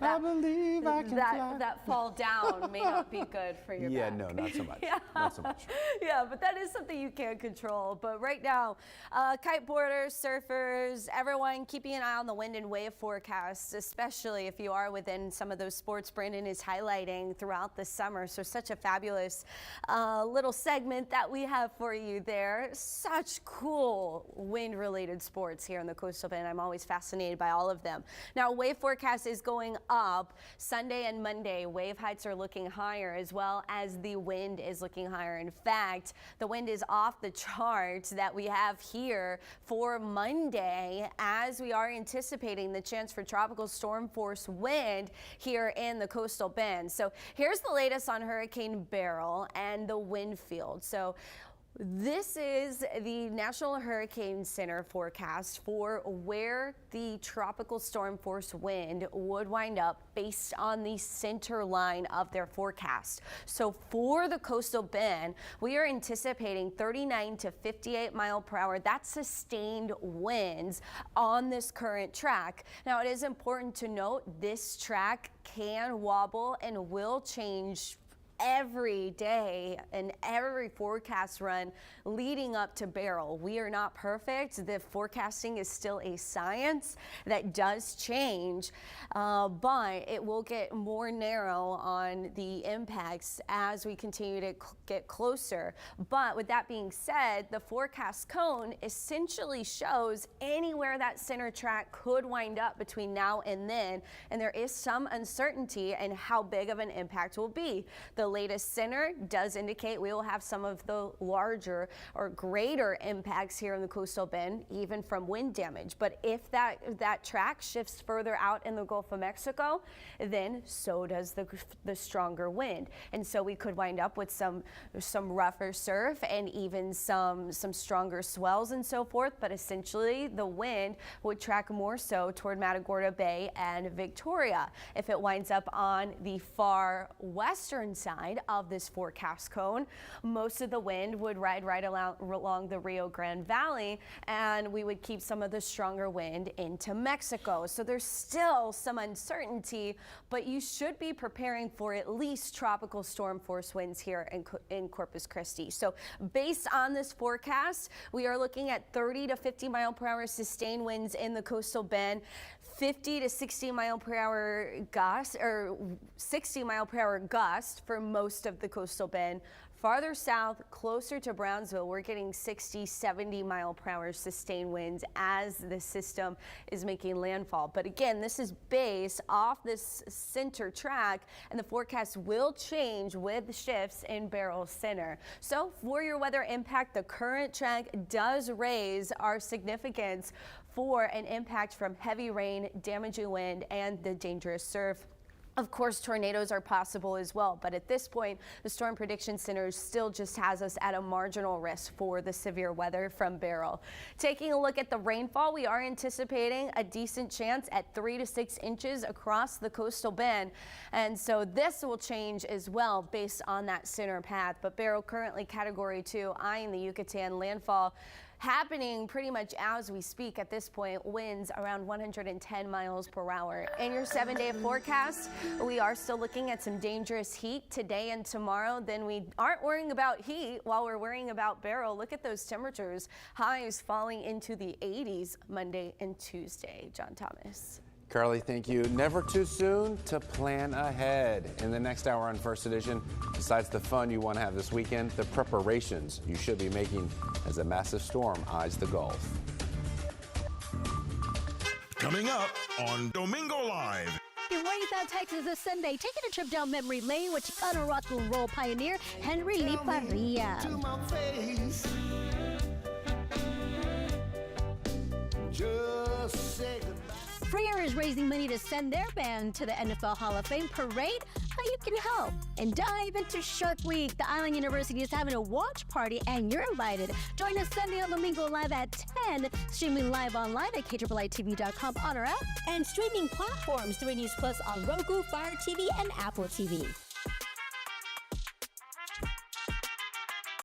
I believe I can fly. That fall down may not be good for your back. No, not so much. Yeah. Not so much. Yeah, but that is something you can't control. But right now, kiteboarders, surfers, everyone keeping an eye on the wind and wave forecasts, especially if you are within some of those sports Brandon is highlighting throughout the summer. So such a fabulous little segment that we have for you there. Such cool wind-related sports here in the Coastal Bend. I'm always fascinated by all of them. Now, wave forecast is going up Sunday and Monday. Wave heights are looking higher as well as the wind is looking higher. In fact, the wind is off the charts that we have here for Monday as we are anticipating the chance for tropical storm force wind here in the Coastal Bend. So here's the latest on Hurricane Beryl and the wind field. So this is the National Hurricane Center forecast for where the tropical storm force wind would wind up based on the center line of their forecast. So for the Coastal Bend, we are anticipating 39 to 58 mile per hour. That's sustained winds on this current track. Now, it is important to note this track can wobble and will change every day and every forecast run leading up to Beryl. We are not perfect. The forecasting is still a science that does change, but it will get more narrow on the impacts as we continue to get closer. But with that being said, the forecast cone essentially shows anywhere that center track could wind up between now and then, and there is some uncertainty in how big of an impact will be. The latest center does indicate we will have some of the larger or greater impacts here in the Coastal Bend, even from wind damage. But if that track shifts further out in the Gulf of Mexico, then so does the stronger wind. And so we could wind up with some rougher surf and even some stronger swells and so forth. But essentially the wind would track more so toward Matagorda Bay and Victoria. If it winds up on the far western side of this forecast cone, most of the wind would ride right along the Rio Grande Valley, and we would keep some of the stronger wind into Mexico. So there's still some uncertainty, but you should be preparing for at least tropical storm force winds here in Corpus Christi. So based on this forecast, we are looking at 30 to 50 mile per hour sustained winds in the Coastal Bend, 50 to 60 mile per hour gusts, or 60 mile per hour gust for most of the Coastal Bend. Farther south, closer to Brownsville, we're getting 60, 70 mile per hour sustained winds as the system is making landfall. But again, this is based off this center track, and the forecast will change with shifts in Beryl Center. So for your weather impact, the current track does raise our significance for an impact from heavy rain, damaging wind, and the dangerous surf. Of course, tornadoes are possible as well, but at this point, the Storm Prediction Center still just has us at a marginal risk for the severe weather from Beryl. Taking a look at the rainfall, we are anticipating a decent chance at 3 to 6 inches across the Coastal Bend, and so this will change as well based on that center path. But Beryl currently Category 2, eyeing the Yucatan landfall, happening pretty much as we speak at this point. Winds around 110 miles per hour. In your 7-day forecast, we are still looking at some dangerous heat today and tomorrow. Then we aren't worrying about heat while we're worrying about Beryl. Look at those temperatures. Highs falling into the 80s Monday and Tuesday. John Thomas. Carly, thank you. Never too soon to plan ahead. In the next hour on First Edition, besides the fun you want to have this weekend, the preparations you should be making as a massive storm eyes the Gulf. Coming up on Domingo Live. In Raytown, Texas this Sunday, taking a trip down memory lane with Chicano rock and roll pioneer Henry Lee Parrilla. Freer is raising money to send their band to the NFL Hall of Fame parade. How you can help and dive into Shark Week. The Island University is having a watch party, and you're invited. Join us Sunday on Domingo Live at 10, streaming live online at KIITV.com on our app, and streaming platforms 3 News Plus on Roku, Fire TV, and Apple TV.